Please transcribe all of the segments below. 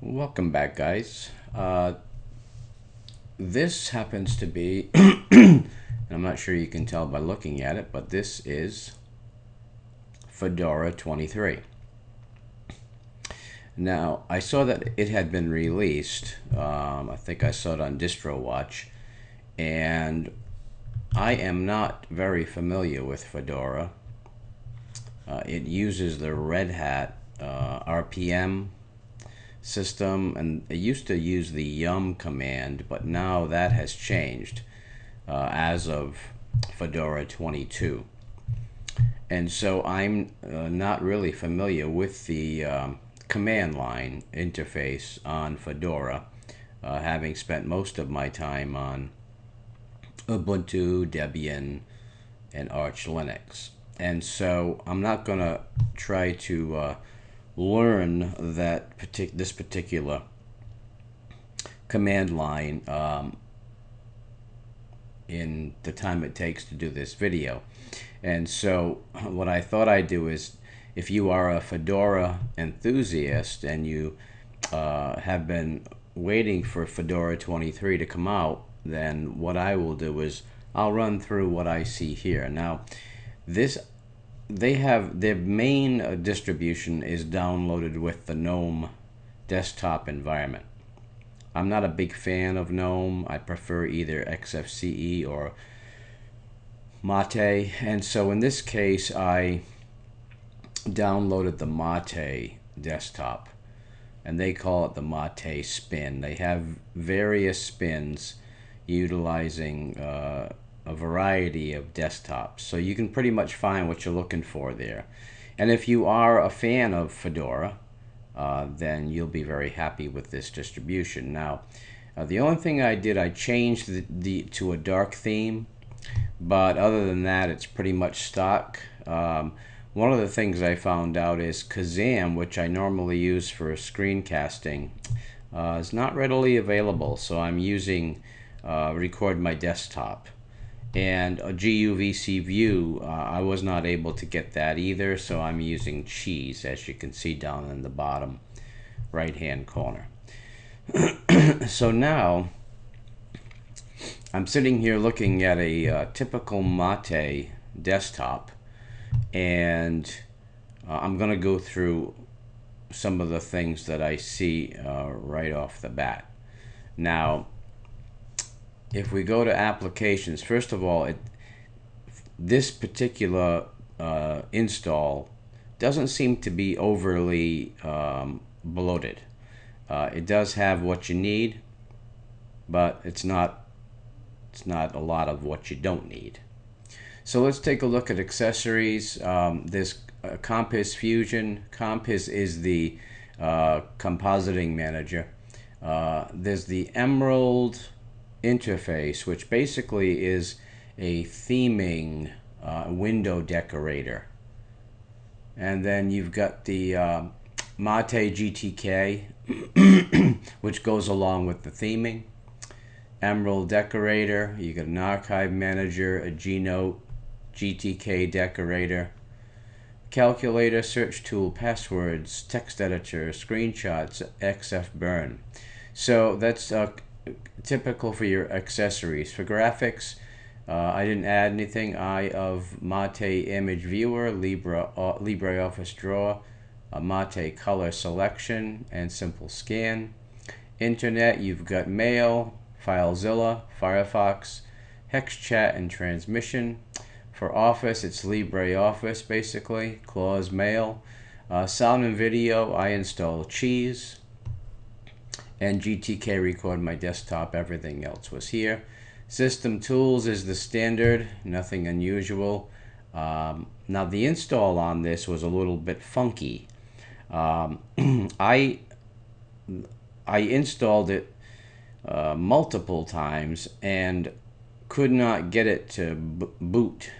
Welcome back, guys. This happens to be, and I'm not sure you can tell by looking at it, but this is Fedora 23. Now, I saw that it had been released. I think I saw it on DistroWatch, and I am not very familiar with Fedora. It uses the Red Hat RPM system, and it used to use the yum command, but now that has changed as of Fedora 22. And so I'm not really familiar with the command line interface on Fedora, having spent most of my time on Ubuntu, Debian, and Arch Linux. And so I'm not going to try to learn this particular command line in the time it takes to do this video. And so what I thought I'd do is, if you are a Fedora enthusiast and you have been waiting for Fedora 23 to come out, then what I will do is I'll run through what I see here. Now, they have their main distribution is downloaded with the GNOME desktop environment. I'm not a big fan of GNOME. I prefer either XFCE or Mate, and so in this case I downloaded the Mate desktop, and they call it the Mate spin. They have various spins utilizing a variety of desktops, so you can pretty much find what you're looking for there. And if you are a fan of Fedora, then you'll be very happy with this distribution. Now, the only thing I did, I changed to a dark theme, but other than that, it's pretty much stock. One of the things I found out is Kazam, which I normally use for screencasting, is not readily available, so I'm using Record My Desktop. And a GUVC View, I was not able to get that either, so I'm using Cheese, as you can see down in the bottom right hand corner. So now I'm sitting here looking at a typical Mate desktop, and I'm going to go through some of the things that I see right off the bat. Now, if we go to applications, first of all, this particular install doesn't seem to be overly bloated. It does have what you need, but it's not a lot of what you don't need. So let's take a look at accessories. There's Compiz Fusion. Compiz is the compositing manager. There's the Emerald interface, which basically is a theming window decorator. And then you've got the Mate GTK, which goes along with the theming. Emerald decorator, you got an archive manager, a Gnote GTK decorator, calculator, search tool, passwords, text editor, screenshots, XFburn. So that's typical for your accessories. For graphics, I didn't add anything. Eye of Mate image viewer, LibreOffice Draw, Mate color selection, and simple scan. Internet, you've got Mail, FileZilla, Firefox, HexChat, and Transmission. For Office, it's LibreOffice basically, Clause Mail. Sound and video, I install Cheese. And GTK Record My Desktop, everything else was here. System Tools is the standard, nothing unusual. Now the install on this was a little bit funky. I installed it multiple times and could not get it to boot.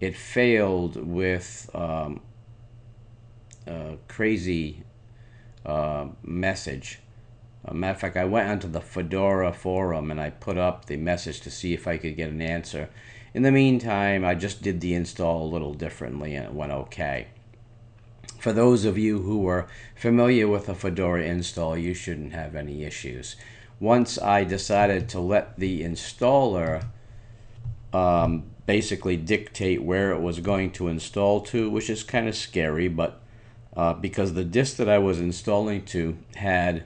It failed with a crazy message. Matter of fact, I went onto the Fedora forum and I put up the message to see if I could get an answer. In the meantime, I just did the install a little differently and it went okay. For those of you who are familiar with a Fedora install, you shouldn't have any issues. Once I decided to let the installer basically dictate where it was going to install to, which is kind of scary, but because the disk that I was installing to had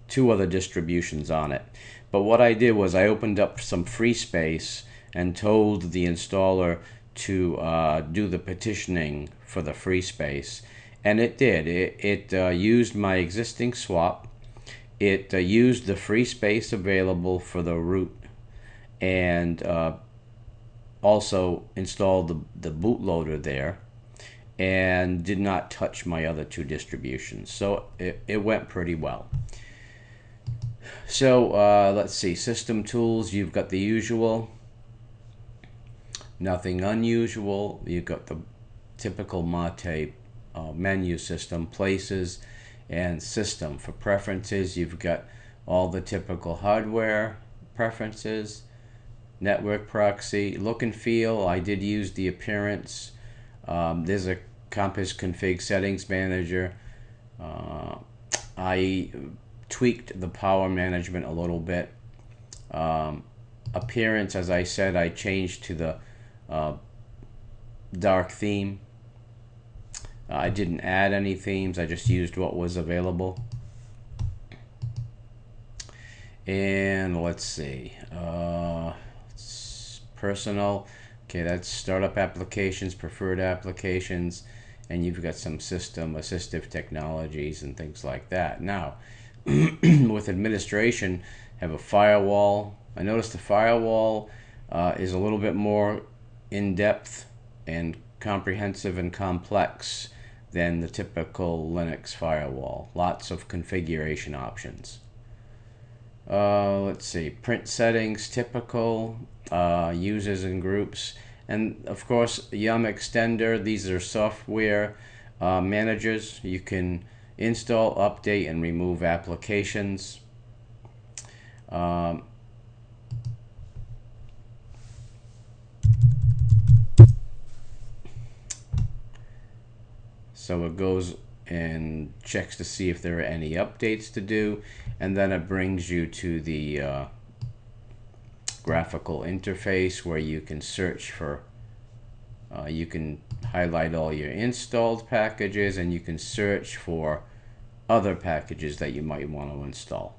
2 other distributions on it. But what I did was I opened up some free space and told the installer to do the petitioning for the free space, and it did. It used my existing swap. It used the free space available for the root, and also installed the bootloader there, and did not touch my other 2 distributions. So it went pretty well. So let's see, system tools, you've got the usual, nothing unusual. You've got the typical Mate menu system, places, and system. For preferences, you've got all the typical hardware preferences, network proxy, look and feel. I did use the appearance. There's a Compass config settings manager. I tweaked the power management a little bit. Appearance, as I said, I changed to the dark theme. I didn't add any themes, I just used what was available. And let's see, personal, okay, that's startup applications, preferred applications, and you've got some system assistive technologies and things like that. Now, with administration, have a firewall. I noticed the firewall is a little bit more in-depth and comprehensive and complex than the typical Linux firewall. Lots of configuration options. Let's see, print settings, typical, users and groups, and of course Yum Extender. These are software managers. You can install, update, and remove applications. So it goes and checks to see if there are any updates to do, and then it brings you to the graphical interface where you can search for, you can highlight all your installed packages, and you can search for other packages that you might want to install.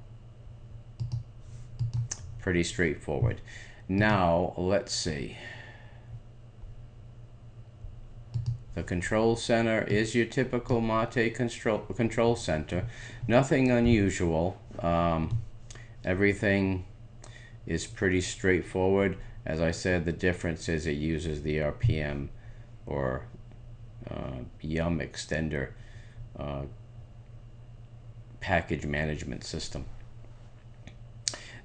Pretty straightforward. Now let's see. The control center is your typical Mate control center. Nothing unusual. Everything is pretty straightforward. As I said, the difference is it uses the RPM or Yum Extender package management system.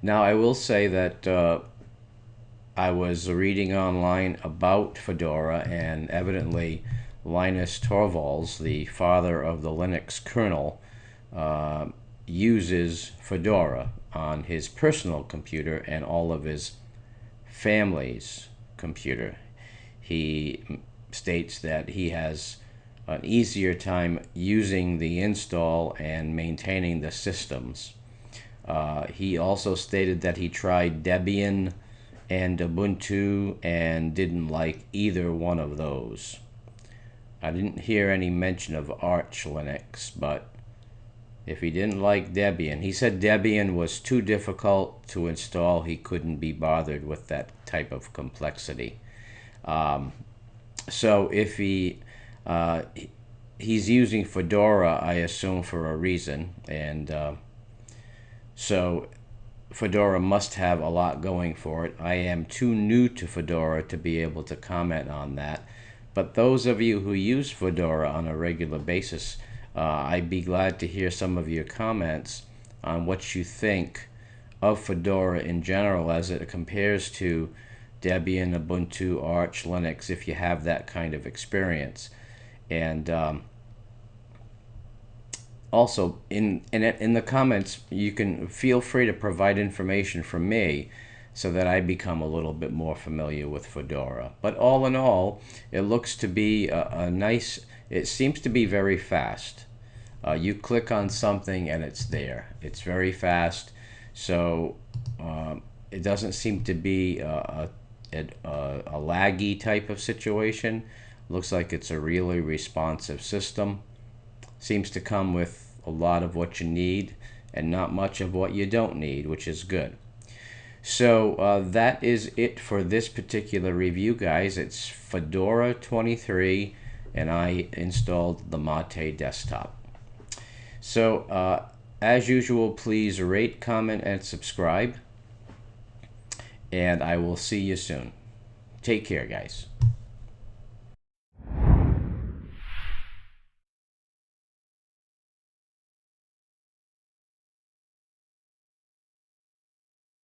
Now I will say that I was reading online about Fedora, and evidently Linus Torvalds, the father of the Linux kernel, uses Fedora on his personal computer and all of his family's computer. He states that he has an easier time using the install and maintaining the systems. He also stated that he tried Debian and Ubuntu and didn't like either one of those. I didn't hear any mention of Arch Linux, but if he didn't like Debian, he said Debian was too difficult to install. He couldn't be bothered with that type of complexity. So if he's using Fedora, I assume, for a reason, and so Fedora must have a lot going for it. I am too new to Fedora to be able to comment on that. But those of you who use Fedora on a regular basis, I'd be glad to hear some of your comments on what you think of Fedora in general as it compares to Debian, Ubuntu, Arch Linux, if you have that kind of experience. And also, in the comments, you can feel free to provide information from me so that I become a little bit more familiar with Fedora. But all in all, it looks to be a nice it seems to be very fast. You click on something and it's there. It's very fast. So it doesn't seem to be a laggy type of situation. Looks like it's a really responsive system. Seems to come with a lot of what you need and not much of what you don't need, which is good. So that is it for this particular review, guys. It's Fedora 23, and I installed the Mate desktop. So as usual, please rate, comment, and subscribe. And I will see you soon. Take care, guys.